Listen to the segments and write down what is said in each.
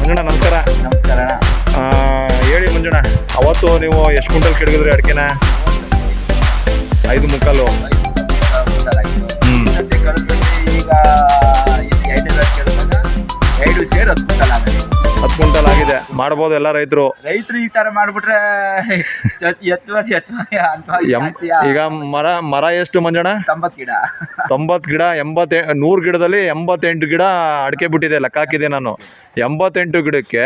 ಮಂಜಣ್ಣ ನಮಸ್ಕಾರ. ನಮಸ್ಕಾರ ಅಣ್ಣ. ಹೇಳಿ ಮಂಜಣ್ಣ, ಅವತ್ತು ನೀವು ಎಷ್ಟು ಕ್ವಿಂಟಲ್ ಕೆಡಗಿದ್ರಿ ಅಡಿಕೆನ? 5 ಮುಕ್ಕಾಲು. ಈಗ 2 ಸೇರಿ 10 ಕ್ವಿಂಟಲ್ ಆಗಿದೆ. ಮಾಡ್ಬೋದು ಎಲ್ಲ ರೈತರು ಈ ತರ ಮಾಡ್ಬಿಟ್ರೆ ಈಗ ಮರ ಎಷ್ಟು ಮಂಜಣ್ಣ? 90 ಗಿಡ. 90 ಗಿಡ. 100 ಗಿಡದಲ್ಲಿ 88 ಗಿಡ ಅಡಿಕೆ ಬಿಟ್ಟಿದೆ. ಲೆಕ್ಕ ಹಾಕಿದೆ ನಾನು. 88 ಗಿಡಕ್ಕೆ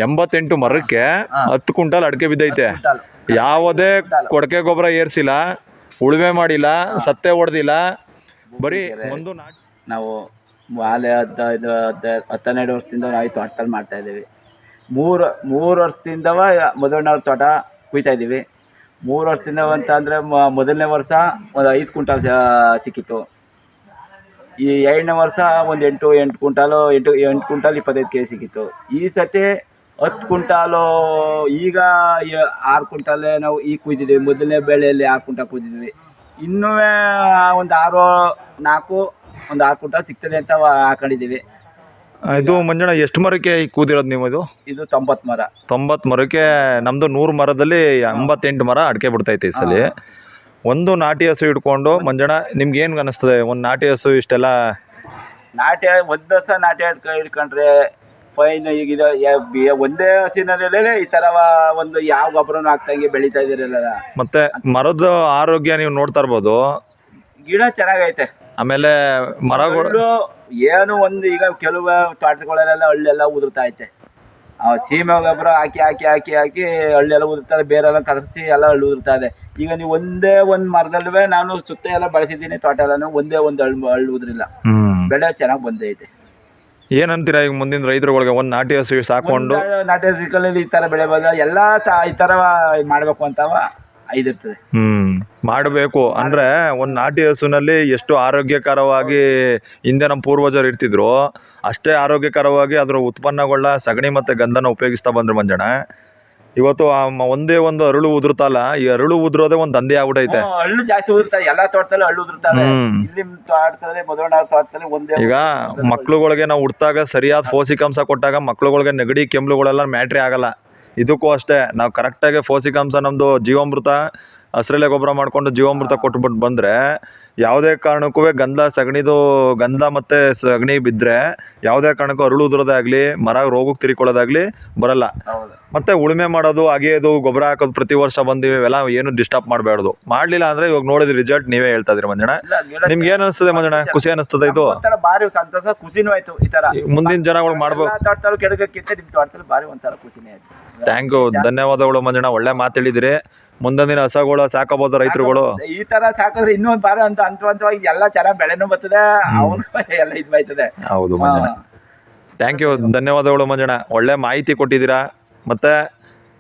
88 ಮರಕ್ಕೆ 10 ಕ್ವಿಂಟಲ್ ಅಡಿಕೆ ಬಿದ್ದೈತೆ. ಯಾವುದೇ ಕೊಡಕೆ ಗೊಬ್ಬರ ಏರ್ಸಿಲ್ಲ, ಉಳುಮೆ ಮಾಡಿಲ್ಲ, ಸತ್ತೆ ಹೊಡೆದಿಲ್ಲ. ಬರೀ ಒಂದು ನಾವು ಆಲೆ 12 ವರ್ಷದಿಂದ ನಾವು ತೋಟದಲ್ಲಿ ಮಾಡ್ತಾ ಇದ್ದೀವಿ. 3 ವರ್ಷದಿಂದ ಮೊದಲನೇವ್ರ ತೋಟ ಕುಯ್ತಾ ಇದ್ದೀವಿ. 3 ವರ್ಷದಿಂದ ಅಂತ ಅಂದರೆ ಮೊದಲನೇ ವರ್ಷ ಒಂದು 5 ಕ್ವಿಂಟಲ್ ಸಿಕ್ಕಿತ್ತು. ಈ 2ನೇ ವರ್ಷ ಒಂದು 8 ಕ್ವಿಂಟಾಲು 8 ಕ್ವಿಂಟಲ್ 25 kg ಸಿಕ್ಕಿತ್ತು. ಈ ಸತಿ 10 ಕ್ವಿಂಟಾಲು. ಈಗ 6 ಕ್ವಿಂಟಲ್ಲೇ ನಾವು ಈಗ ಕುಯ್ದಿದ್ದೀವಿ. ಮೊದಲನೇ ಬೆಳೆಯಲ್ಲಿ 6 ಕ್ವಿಂಟಲ್ ಕುಯ್ದಿದ್ವಿ. ಇನ್ನೂ ಒಂದು 6 ಕ್ವಿಂಟಲ್ ಸಿಗ್ತದೆ ಅಂತ ಹಾಕೊಂಡಿದ್ದೀವಿ. ಇದು ಮಂಜಣ್ಣ ಎಷ್ಟು ಮರಕ್ಕೆ ಕೂದಿರೋದು ನೀವು? ಇದು 90 ಮರ. 90 ಮರಕ್ಕೆ. ನಮ್ಮದು 100 ಮರದಲ್ಲಿ 88 ಮರ ಅಡಿಕೆ ಬಿಡ್ತೈತೆ ಈ ಸಲ. ಒಂದು ನಾಟಿ ಹಸು ಇಟ್ಕೊಂಡು ಮಂಜಣ್ಣ ನಿಮ್ಗೆ ಏನು ಅನ್ನಿಸ್ತದೆ? ಒಂದು ನಾಟಿ ಹಸು ಇಷ್ಟೆಲ್ಲ ಒಂದು ವರ್ಷ ನಾಟಿ ಹಿಡ್ಕೊಂಡ್ರೆ ಫೈನ್. ಈಗಿದ ಒಂದೇ ಹಸಿನಲ್ಲೇ ಈ ಥರ ಒಂದು ಯಾವ ಗೊಬ್ಬರನೂ ಹಾಕ್ತಂಗೆ ಬೆಳೀತಾ ಇದ್ದೀರಲ್ಲ. ಮತ್ತೆ ಮರದ ಆರೋಗ್ಯ ನೀವು ನೋಡ್ತಾ ಇರ್ಬೋದು. ಗಿಡ ಚೆನ್ನಾಗೈತೆ. ಆಮೇಲೆ ಮರಗಳು ಏನು ಒಂದು ಈಗ ಕೆಲವು ತೋಟಗಳಲ್ಲೆಲ್ಲ ಹಳ್ಳೆಲ್ಲ ಉದುರ್ತಾ ಐತೆ. ಸೀಮೆ ಗೊಬ್ಬರ ಹಾಕಿ ಹಳ್ಳೆಲ್ಲ ಉದುರ್ತಾರೆ. ಬೇರೆಲ್ಲ ಕಲಸಿ ಎಲ್ಲ ಹಳ್ಳು ಉದುರ್ತಾ ಇದೆ. ಈಗ ನೀವು ಒಂದೇ ಒಂದು ಮರದಲ್ಲೂ ನಾನು ಸುತ್ತ ಎಲ್ಲ ಬಳಸಿದ್ದೀನಿ. ತೋಟ ಎಲ್ಲನೂ ಒಂದೇ ಒಂದು ಹಳ್ಳು ಉದುರಿಲ್ಲ. ಬೆಳೆ ಚೆನ್ನಾಗಿ ಬಂದೈತೆ. ಏನಂತೀರಾ ಈಗ ಮುಂದಿನ ರೈತರುಗಳಿಗೆ? ಒಂದು ನಾಟಿ ಹಸು ಸಾಕೊಂಡು ನಾಟಿ ಹಸುಗಳಲ್ಲಿ ಈ ಥರ ಬೆಳೆ ಬಂದ ಎಲ್ಲ ಈ ಥರ ಮಾಡಬೇಕು ಅಂತವ ಇದಿರ್ತದೆ. ಮಾಡಬೇಕು ಅಂದರೆ ಒಂದು ನಾಟಿ ಹಸುನಲ್ಲಿ ಎಷ್ಟು ಆರೋಗ್ಯಕರವಾಗಿ ಹಿಂದೆ ನಮ್ಮ ಪೂರ್ವಜರು ಇರ್ತಿದ್ರು, ಅಷ್ಟೇ ಆರೋಗ್ಯಕರವಾಗಿ ಅದರ ಉತ್ಪನ್ನಗಳನ್ನ ಸಗಣಿ ಮತ್ತು ಗಂಧನ ಉಪಯೋಗಿಸ್ತಾ ಬಂದ್ರು ಮಂಜಣ್ಣ. ಇವತ್ತು ಒಂದೇ ಒಂದು ಅರಳು ಉದುರ್ತಲ್ಲ, ಈ ಅರಳು ಉದುರೋದೇ ಒಂದು ದಂಧೆ ಆಗ್ಬಿಟ್ಟೈತೆ. ಹಳ್ಳು ಜಾಸ್ತಿ ಉದುರ್ತಾರೆ. ಎಲ್ಲ ತೋಟದಲ್ಲಿ ಹಳ್ಳು ಉದುರ್ತಾರೆ. ಇಲ್ಲಿ ತೋಟದಲ್ಲಿ ಮೊದಲ ತೋಟದಲ್ಲಿ ಒಂದೇ. ಈಗ ಮಕ್ಳುಗಳಿಗೆ ನಾವು ಹುಟ್ಟಾಗ ಸರಿಯಾದ ಪೌಷ್ಟಿಕಾಂಶ ಕೊಟ್ಟಾಗ ಮಕ್ಳುಗಳಿಗೆ ನೆಗಡಿ ಕೆಮ್ಮಲುಗಳೆಲ್ಲ ಮ್ಯಾಟ್ರಿ ಆಗಲ್ಲ. ಇದಕ್ಕೂ ಅಷ್ಟೇ ನಾವು ಕರೆಕ್ಟಾಗಿ ಪೌಷ್ಟಿಕಾಂಶ ನಮ್ಮದು ಜೀವಾಮೃತ ಹಸಿರೆಲೆ ಗೊಬ್ಬರ ಮಾಡಿಕೊಂಡು ಜೀವಾಮೃತ ಕೊಟ್ಬಿಟ್ಟು ಬಂದರೆ ಯಾವುದೇ ಕಾರಣಕ್ಕೂ ಗಂಧ ಮತ್ತು ಸಗಣಿ ಬಿದ್ದರೆ ಯಾವುದೇ ಕಾರಣಕ್ಕೂ ಅರಳು ಉದುರೋದೇ ಆಗಲಿ, ಮರ ರೋಗಕ್ಕೆ ತಿರ್ಕೊಳ್ಳೋದಾಗಲಿ ಬರಲ್ಲ. ಮತ್ತು ಉಳುಮೆ ಮಾಡೋದು, ಅಗೆಯೋದು, ಗೊಬ್ಬರ ಹಾಕೋದು ಪ್ರತಿ ವರ್ಷ ಬಂದಿವೆ. ಇವೆಲ್ಲ ಏನು ಡಿಸ್ಟರ್ಬ್ ಮಾಡಬಾರ್ದು. ಮಾಡಲಿಲ್ಲ ಅಂದರೆ ಇವಾಗ ನೋಡಿದ ರಿಸಲ್ಟ್ ನೀವೇ ಹೇಳ್ತಾ ಇದ್ರಿ ಮಂಜಣ್ಣ. ನಿಮ್ಗೆ ಏನು ಅನಿಸ್ತದೆ ಮಂಜಣ್ಣ? ಖುಷಿ ಅನಿಸ್ತದೆ? ಇದು ಭಾರಿ ಸಂತೋಷ, ಖುಷಿನೂ ಆಯ್ತು. ಈ ಥರ ಮುಂದಿನ ಜನಗಳು ಮಾಡ್ಬೋದು. ತೋಟದಲ್ಲಿ ಕೆಡಗಕ್ಕಿಂತ ನಿಮ್ಮ ತೋಟದಲ್ಲಿ ಭಾರಿ ಒಂಥರ ಖುಷಿನೇ ಆಯ್ತು. ಥ್ಯಾಂಕ್ ಯು, ಧನ್ಯವಾದಗಳು ಮಂಜಣ್ಣ. ಒಳ್ಳೆ ಮಾತಾಡಿದಿರಿ. ಮುಂದಿನ ದಿನ ಹಸಗಳು ಸಾಕಬಹುದು ರೈತರುಗಳು. ಈ ತರ ಸಾಕಿದ್ರೆ ಇನ್ನೂ ಒಂದು ಬಾರ ಅಂತ ಹಂತವಾಗಿ ಎಲ್ಲ ಚೆನ್ನಾಗಿ ಬೆಳೆನೂ ಬರ್ತದೆ, ಅವನು ಎಲ್ಲ ಇದು ಬರ್ತದೆ. ಹೌದು ಮಂಜಣ್ಣ, ಥ್ಯಾಂಕ್ ಯು, ಧನ್ಯವಾದಗಳು ಮಂಜಣ್ಣ. ಒಳ್ಳೆ ಮಾಹಿತಿ ಕೊಟ್ಟಿದ್ದೀರಾ. ಮತ್ತೆ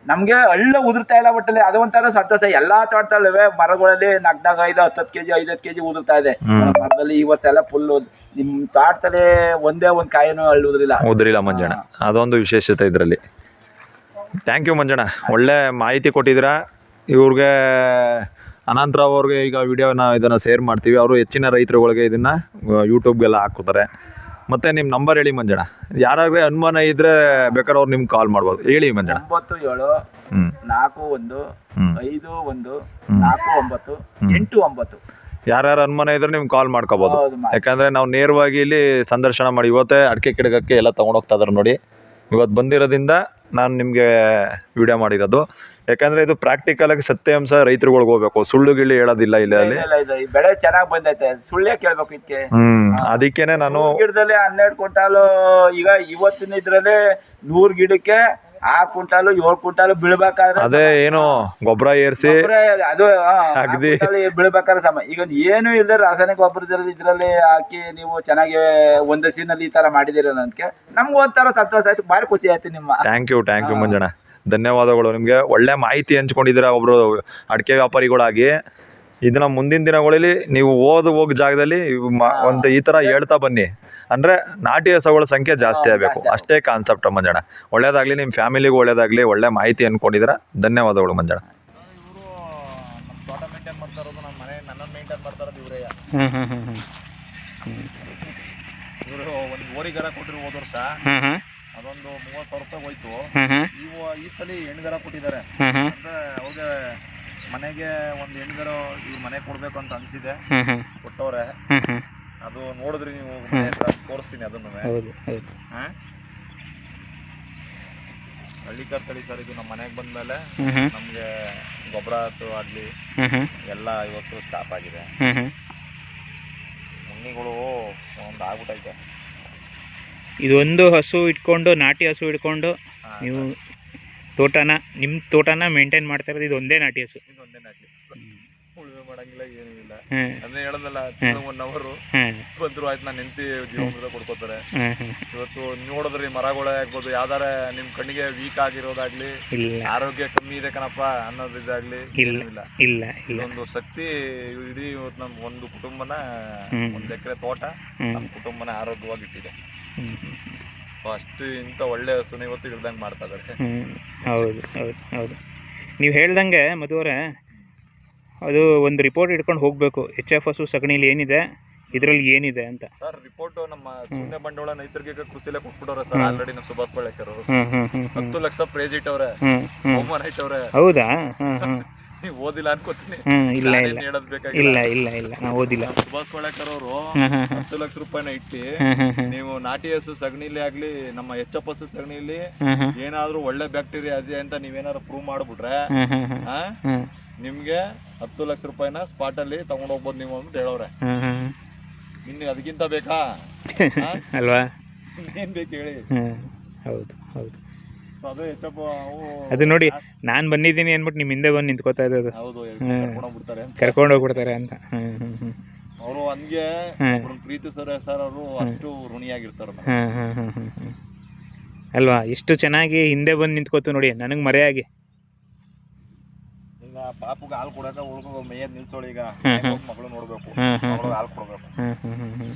ನಮ್ಗೆ ಹಳ್ಳು ಉದುರ್ತಾ ಇಲ್ಲ ಒಟ್ಟಲ್ಲಿ, ಅದು ಒಂಥರ ಸಂತೋಷ. ಎಲ್ಲಾ ತೋಟದಲ್ಲೂ ಮರಗಳಲ್ಲಿ 4-10 kg 5 kg ಉದುರ್ತಾ ಇದೆ ಮರದಲ್ಲಿ. ಈ ವರ್ಷ ಎಲ್ಲ ಫುಲ್ ನಿಮ್ ತೋಟದಲ್ಲಿ ಒಂದೇ ಒಂದು ಕಾಯಿನೂ ಹಳ್ಳು ಉದುರಿಲ್ಲ ಮಂಜಣ್ಣ. ಅದೊಂದು ವಿಶೇಷತೆ ಇದರಲ್ಲಿ. ಥ್ಯಾಂಕ್ ಯು ಮಂಜಣ್ಣ, ಒಳ್ಳೆ ಮಾಹಿತಿ ಕೊಟ್ಟಿದ್ದೀರಾ. ಇವ್ರಿಗೆ ಅನಂತರಾವ್ ಅವ್ರಿಗೆ ಈಗ ವಿಡಿಯೋನ ಇದನ್ನು ಶೇರ್ ಮಾಡ್ತೀವಿ. ಅವರು ಹೆಚ್ಚಿನ ರೈತರುಗಳಿಗೆ ಇದನ್ನು ಯೂಟ್ಯೂಬ್ಗೆಲ್ಲ ಹಾಕೋತಾರೆ. ಮತ್ತು ನಿಮ್ಮ ನಂಬರ್ ಹೇಳಿ ಮಂಜಣ್ಣ. ಯಾರಾಗಲೇ ಅನುಮಾನ ಇದ್ದರೆ ಬೇಕಾದ್ರೆ ಅವ್ರು ನಿಮ್ಗೆ ಕಾಲ್ ಮಾಡ್ಬೋದು. ಹೇಳಿ ಮಂಜಣ್ಣ. 9741414989. ಯಾರ್ಯಾರು ಅನುಮಾನ ಇದ್ರೆ ನಿಮ್ಗೆ ಕಾಲ್ ಮಾಡ್ಕೋಬೋದು. ಯಾಕಂದರೆ ನಾವು ನೇರವಾಗಿ ಇಲ್ಲಿ ಸಂದರ್ಶನ ಮಾಡಿ ಇವತ್ತೇ ಅಡಿಕೆ ಗಿಡಕ್ಕೆ ಎಲ್ಲ ತೊಗೊಂಡೋಗ್ತಾ ಇದ್ದಾರೆ ನೋಡಿ. ಇವತ್ತು ಬಂದಿರೋದ್ರಿಂದ ನಾನು ನಿಮಗೆ ವಿಡಿಯೋ ಮಾಡಿರೋದು. ಯಾಕಂದ್ರೆ ಇದು ಪ್ರಾಕ್ಟಿಕಲ್ ಆಗಿ ಸತ್ಯಾಂಶ ರೈತರುಗಳಿಗೆ ಹೋಗ್ಬೇಕು, ಸುಳ್ಳು ಗಿಳ್ಳಿ ಹೇಳೋದಿಲ್ಲ. ಇಲ್ಲಿ ಬೆಳೆ ಚೆನ್ನಾಗಿ ಬಂದೈತೆ, ಸುಳ್ಳೇ ಕೇಳ್ಬೇಕು ಇದಕ್ಕೆ. ಅದಕ್ಕೇನೆ ನಾನು ಗಿಡದಲ್ಲಿ 12 ಕ್ವಿಂಟಾಲು. ಈಗ ಇವತ್ತಿನ ಇದ್ರಲ್ಲಿ 100 ಗಿಡಕ್ಕೆ 6 ಕ್ವಿಂಟಾಲು 7 ಕ್ವಿಂಟಾಲು ಬೀಳ್ಬೇಕಾದ್ರೆ ಅದೇ ಏನು ಗೊಬ್ಬರ ಏರಿಸಿ ಅದು ಬೀಳ್ಬೇಕಾದ್ರೆ ಸಮ. ಈಗ ಏನು ಇಲ್ಲ, ರಾಸಾಯನಿಕ ಗೊಬ್ಬರದಲ್ಲಿ ಇದ್ರಲ್ಲಿ ಹಾಕಿ ನೀವು ಚೆನ್ನಾಗಿ ಒಂದು ಸೀನಲ್ಲಿ ಈ ತರ ಮಾಡಿದಿರಲ್ಲ ಅಂತ ನಮ್ಗೆ ಒಂಥರ ಸಂತೋಷ ಆಯ್ತು, ಭಾರಿ ಖುಷಿ ಆಯ್ತು. ನಿಮ್ಮ ಥ್ಯಾಂಕ್ ಯು ಮಂಜಣ್ಣ, ಧನ್ಯವಾದಗಳು. ನಿಮಗೆ ಒಳ್ಳೆ ಮಾಹಿತಿ ಹಂಚ್ಕೊಂಡಿದ್ದೀರಾ ಒಬ್ರು ಅಡಿಕೆ ವ್ಯಾಪಾರಿಗಳಾಗಿ. ಇದನ್ನ ಮುಂದಿನ ದಿನಗಳಲ್ಲಿ ನೀವು ಹೋಗಿ ಜಾಗದಲ್ಲಿ ಒಂದು ಈ ಥರ ಹೇಳ್ತಾ ಬನ್ನಿ. ಅಂದರೆ ನಾಟಿ ಹಸುಗಳ ಸಂಖ್ಯೆ ಜಾಸ್ತಿ ಆಗಬೇಕು, ಅಷ್ಟೇ ಕಾನ್ಸೆಪ್ಟ್ ಮಂಜಣ್ಣ. ಒಳ್ಳೇದಾಗಲಿ, ನಿಮ್ಮ ಫ್ಯಾಮಿಲಿಗೂ ಒಳ್ಳೇದಾಗಲಿ. ಒಳ್ಳೆ ಮಾಹಿತಿ ಅಂದ್ಕೊಂಡಿದ್ದೀರಾ. ಧನ್ಯವಾದಗಳು ಮಂಜಣ್ಣ. ಇವರು ಒಂದು ಓರಿಗರ ಕೊಟ್ಟರು ಹೋದ ವರ್ಷ. ಅದೊಂದು 30,000 ರೂಪಾಯಿ ಹೋಯ್ತು. ಹಾಂ ಹಾಂ ಈ ಸಲ ಹೆಣ್ಗರ ಕೊಟ್ಟಿದ್ದಾರೆ. ಹಾಂ ಹಾಂ ಅಂದ್ರೆ ಅವ್ರಿಗೆ ಮನೆಗೆ ಒಂದು ಹೆಣ್ಗರ ಈ ಮನೆ ಕೊಡ್ಬೇಕು ಅಂತ ಅನ್ಸಿದೆ, ಹಾಂ ಹಾಂ ಕೊಟ್ಟವ್ರೆ. ಹಾಂ ಹಾಂ ಅದು ನೋಡಿದ್ರಿ ನೀವು, ಮನೆ ಹತ್ರ ತೋರಿಸ್ತೀನಿ ಅದನ್ನು. ಹೌದು ಹೌದು. ಹಳ್ಳಿಕಾರ್ ತಳಿ ಸರ್ ಇದು. ನಮ್ಮ ಮನೆಗೆ ಬಂದಮೇಲೆ ಹ್ಞೂ ಹ್ಞೂ ನಮಗೆ ಗೊಬ್ಬರ ಆಗಲಿ ಹ್ಞೂ ಹ್ಞೂ ಎಲ್ಲ ಇವತ್ತು ಸ್ಟಾಪ್ ಆಗಿದೆ. ಹ್ಞೂ ಹ್ಞೂ ಮುನ್ನಿಗಳು ಒಂದು ಆಗ್ಬಿಟ್ಟೈತೆ. ಇದೊಂದು ಹಸು ಇಟ್ಕೊಂಡು, ನಾಟಿ ಹಸು ಇಟ್ಕೊಂಡು ನೀವು ನಿಮ್ಮ ತೋಟನ ಮೇಂಟೈನ್ ಮಾಡ್ತಾ ಇರೋದು ಇದು ಒಂದೇ ನಾಟಿ ಹಸು. ಇದೊಂದೇ ನಾಟಿ, ಉಳುಮೆ ಮಾಡಂಗಿಲ್ಲ, ಏನೂ ಇಲ್ಲ. ಹಾಂ ಅದನ್ನೇ ಹೇಳೋದಲ್ಲ, 1 ಅವರು ಹಾಂ ಬಂದ್ರು ಆಯ್ತು, ನಾನು ನಿಂತು ಜೀವಾಮೃತ ಕೊಡ್ಕೋತಾರೆ. ಹಾಂ ಹಾಂ ಇವತ್ತು ನೋಡಿದ್ರಿ ಮರಗಳೇ ಆಗ್ಬೋದು, ಯಾವ್ದಾರ ನಿಮ್ಮ ಕಣ್ಣಿಗೆ ವೀಕ್ ಆಗಿರೋದಾಗ್ಲಿ, ಇಲ್ಲ ಆರೋಗ್ಯ ಕಮ್ಮಿ ಇದೆ ಕಣಪ್ಪ ಅನ್ನೋದಿದಾಗ್ಲಿ ಇಲ್ಲ ಇಲ್ಲ. ಇಲ್ಲ ಇಲ್ಲ ಇದೊಂದು ಶಕ್ತಿ ಇಡೀ ಇವತ್ತು ನಮ್ಮ ಒಂದು ಕುಟುಂಬನ, ಹ್ಮ್. 1 ಎಕರೆ ತೋಟ ಹ್ಮ್. ನಮ್ಮ ಕುಟುಂಬನ ಆರೋಗ್ಯವಾಗಿ ಇಟ್ಟಿದೆ. ಹ್ಞೂ ಅಷ್ಟು ಇಂಥ ಒಳ್ಳೆ ಹಸುನ ಇವತ್ತು ಹಿಡ್ದಂಗೆ ಮಾಡ್ತಾ ಇದ್ದಾರೆ. ಹ್ಞೂ ಹೌದು ಹೌದು ಹೌದು. ನೀವು ಹೇಳ್ದಂಗೆ ಮಧುವರೇ, ಅದು ಒಂದು ರಿಪೋರ್ಟ್ ಇಟ್ಕೊಂಡು ಹೋಗಬೇಕು, HF ಹಸು ಸಗಣಿಲಿ ಏನಿದೆ, ಇದರಲ್ಲಿ ಏನಿದೆ ಅಂತ. ಸರ್ ರಿಪೋರ್ಟ್ ನಮ್ಮ ಶೂನ್ಯ ಬಂಡವಾಳ ನೈಸರ್ಗಿಕ ಕೃಷಿಲೇ ಕೊಟ್ಬಿಟ್ಟವ್ರೆ ಸರ್. ಆಲ್ರೆಡಿ ನಮ್ಮ ಸುಭಾಷ್ ಪಳೇಕರ್ ಅವರು ಹ್ಞೂ ಹ್ಞೂ ಹ್ಞೂ 10 ಲಕ್ಷ ಪ್ರೈಸ್ ಇಟ್ಟವ್ರೆ, ಹ್ಞೂ ಹ್ಞೂ ಬಹುಮಾನ ಇಟ್ಟವ್ರೆ. ಹೌದಾ? ಹಾಂ ಹಾಂ ನೀವು ಓದಿಲ್ಲ ಅನ್ಕೋತೀನಿ. ಹ್ಞೂ ಇಲ್ಲ ಇಲ್ಲ ಹೇಳೋದ್ ಬೇಕಾಗಿಲ್ಲ. ಇಲ್ಲ ಇಲ್ಲ ಇಲ್ಲ ನಾವು ಓದಿಲ್ಲ. ನಮ್ಮ ಸುಭಾಷ್ ಪಳೇಕರ್ ಅವರು ಹಾಂ ಹಾಂ ಹಾಂ 10 ಲಕ್ಷ ರೂಪಾಯಿನ ಇಟ್ಟು, ಹಾಂ ಹಾಂ ಹಾಂ ನೀವು ನಾಟಿ ಹಸು ಸಗಣಿಲಿ ಆಗ್ಲಿ, ನಮ್ಮ HF ಹಸು ಸಗಣಿಲಿ ಹಾಂ ಹಾಂ ಏನಾದ್ರೂ ಒಳ್ಳೆ ಬ್ಯಾಕ್ಟೀರಿಯಾ ಇದೆ ಅಂತ ನೀವೇನಾದ್ರು ಪ್ರೂವ್ ಮಾಡ್ಬಿಟ್ರೆ, ಹಾಂ ಹಾಂ ಹಾಂ ಆ, ಹಾಂ ನಿಮ್ಗೆ 10 ಲಕ್ಷ ರೂಪಾಯಿನ ಸ್ಪಾಟ್ ಅಲ್ಲಿ ತಗೊಂಡ್ ಹೋಗ್ಬೋದು ನೀವು ಅಂತ ಹೇಳವ್ರೆ. ಹಾಂ ಹಾಂ ಇನ್ನು ಅದಕ್ಕಿಂತ ಬೇಕಾ? ಅಲ್ವಾ? ಏನ್ ಬೇಕು ಹೇಳಿ. ಹಾಂ ಹೌದು ಹೌದು. ಸೊ ಅದು HF ಅದು ನೋಡಿ, ನಾನು ಬಂದಿದ್ದೀನಿ ಅಂದ್ಬಿಟ್ಟು ನಿಮ್ಮ ಹಿಂದೆ ಬಂದು ನಿಂತ್ಕೋತಾ ಇದ್ದದು, ಹೌದು ಬಿಡ್ತಾರೆ ಅಂತ ಕರ್ಕೊಂಡು ಹೋಗ್ಬಿಡ್ತಾರೆ ಅಂತ. ಹ್ಞೂ ಹ್ಞೂ ಹ್ಞೂ ಅವರು ಹಂಗೆ ಹಾಂ ಪ್ರೀತಿ ಸರ್ ಅವರು ಅಷ್ಟು ಋಣಿಯಾಗಿರ್ತಾರೆ. ಹಾಂ ಹಾಂ ಹಾಂ ಹಾಂ ಹಾಂ ಅಲ್ವಾ? ಎಷ್ಟು ಚೆನ್ನಾಗಿ ಹಿಂದೆ ಬಂದು ನಿಂತ್ಕೋತು ನೋಡಿ, ನನಗೆ ಮರೆಯಾಗಿ. ಈಗ ಪಾಪುಗೆ ಹಾಲು ಕೊಡಕ ಉಳ್ಕೊ ಮೇಯದ್ ನಿಲ್ಸೋಳು. ಈಗ ಮಗಳು ನೋಡ್ಬೇಕು, ಹಾಂ ಹಾಂ ಮಗಳು ಹಾಲು ಕೊಡ್ಬೇಕು. ಹಾಂ ಹಾಂ ಹಾಂ ಹಾಂ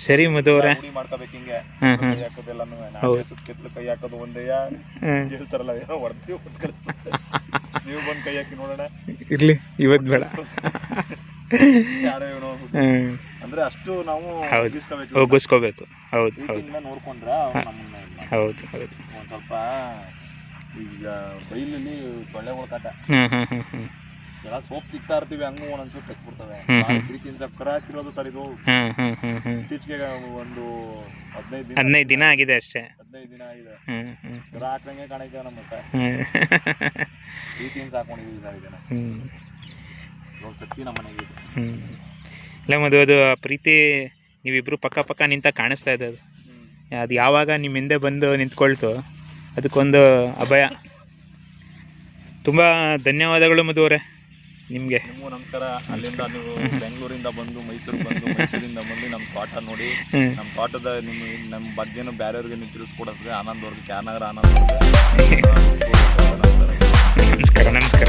ಸರಿ ಮಧುವರೇ, ರೂಢಿ ಮಾಡ್ಕೋಬೇಕು ಹಿಂಗೆ. ಹಾಂ ಹಾಂ ಕೈ ಹಾಕೋದೆಲ್ಲನೂ ಹೌದು. ಸುತ್ತಲೂ ಕೈ ಹಾಕೋದು ಒಂದೇ ಹಾಂ ಹೇಳ್ತಾರಲ್ಲ, ಏನೋ ಹೊಡೆದು ಕಳಿಸ್ತಾರೆ. ನೀವು ಬಂದು ಕೈ ಹಾಕಿ ನೋಡೋಣ. ಇರಲಿ, ಇವತ್ತು ಬೇಡ. ಯಾರೋ ಏನೋ ಹ್ಞೂ ಅಂದ್ರೆ ಅಷ್ಟು ನಾವು ಹೌದು, ಒಗ್ಗಿಸ್ಕೋಬೇಕು. ಹೌದು ಹೌದು ನೋಡ್ಕೊಂಡ್ರೆ ಅವ್ರು ನಮ್ಮನ್ನ ಹೌದು ಹೌದು. ಒಂದ್ ಸ್ವಲ್ಪ ಈಗ ಬೈಲಲ್ಲಿ ಸೊಳ್ಳೆಗಳ ಕಾಟ, ಹ್ಞೂ ಹ್ಞೂ ಹ್ಞೂ ಹ್ಞೂ ಎಲ್ಲ ಸೋಪ್ ತಿಕ್ತಾ ಇರ್ತೀವಿ, ಹಂಗೂ ಒಂದೊಂದ್ಸಲ ಕಚ್ಬಿಡ್ತವೆ. ಪ್ರೀತಿಯಿಂದ ಕರ ಹಾಕಿರೋದು ಸರ್ ಇದು. ಹ್ಞೂ ಹ್ಞೂ ಹ್ಞೂ ಹ್ಞೂ ಇತ್ತೀಚೆಗೆ ಒಂದು 15 ದಿನ ಆಗಿದೆ ಅಷ್ಟೇ. 15 ದಿನ ಆಗಿದೆ. ಹ್ಞೂ ಹ್ಞೂ ಕರ ಹಾಕಂಗೆ ಕಾಣಿದ್ದೆ ನಮ್ಮ ಸರ್. ಹ್ಞೂ ಪ್ರೀತಿಯಿಂದ ಹಾಕೊಂಡಿದ್ದೀವಿ ಸರ್ ಇದನ್ನ. ಹ್ಞೂ ಇವಾಗ ಶಕ್ತಿ ನಮ್ಮ ಮನೆಗೆ ಇದೆ. ಹ್ಞೂ ಇಲ್ಲ ಮಧು, ಅದು ಆ ಪ್ರೀತಿ ನೀವಿಬ್ಬರು ಪಕ್ಕ ಪಕ್ಕ ನಿಂತ ಕಾಣಿಸ್ತಾ ಇದೆ. ಅದು ಯಾವಾಗ ನಿಮ್ಮ ಹಿಂದೆ ಬಂದು ನಿಂತ್ಕೊಳ್ತು, ಅದಕ್ಕೊಂದು ಅಭಯ. ತುಂಬ ಧನ್ಯವಾದಗಳು ಮಧುವರೇ ನಿಮಗೆ. ನಿಮಗೂ ನಮಸ್ಕಾರ. ಅಲ್ಲಿಂದ ನೀವು ಬೆಂಗಳೂರಿಂದ ಬಂದು ಮೈಸೂರಿಗೆ ಬಂದು, ಮೈಸೂರಿಂದ ಬಂದು ನಮ್ಮ ತೋಟ ನೋಡಿ, ನಮ್ಮ ತೋಟದ ನಮ್ಮ ಬಗ್ಗೆನೂ ಬೇರೆಯವ್ರಿಗೆ ನೀವು ತಿಳಿಸ್ಕೊಡೋದ್ರೆ ಆನಂದ್ ಅವ್ರಿಗೆ, ಕ್ಯಾನಗರ ಆನಂದ್ ಅವ್ರಿಗೆ ನಮಸ್ಕಾರ ನಮಸ್ಕಾರ.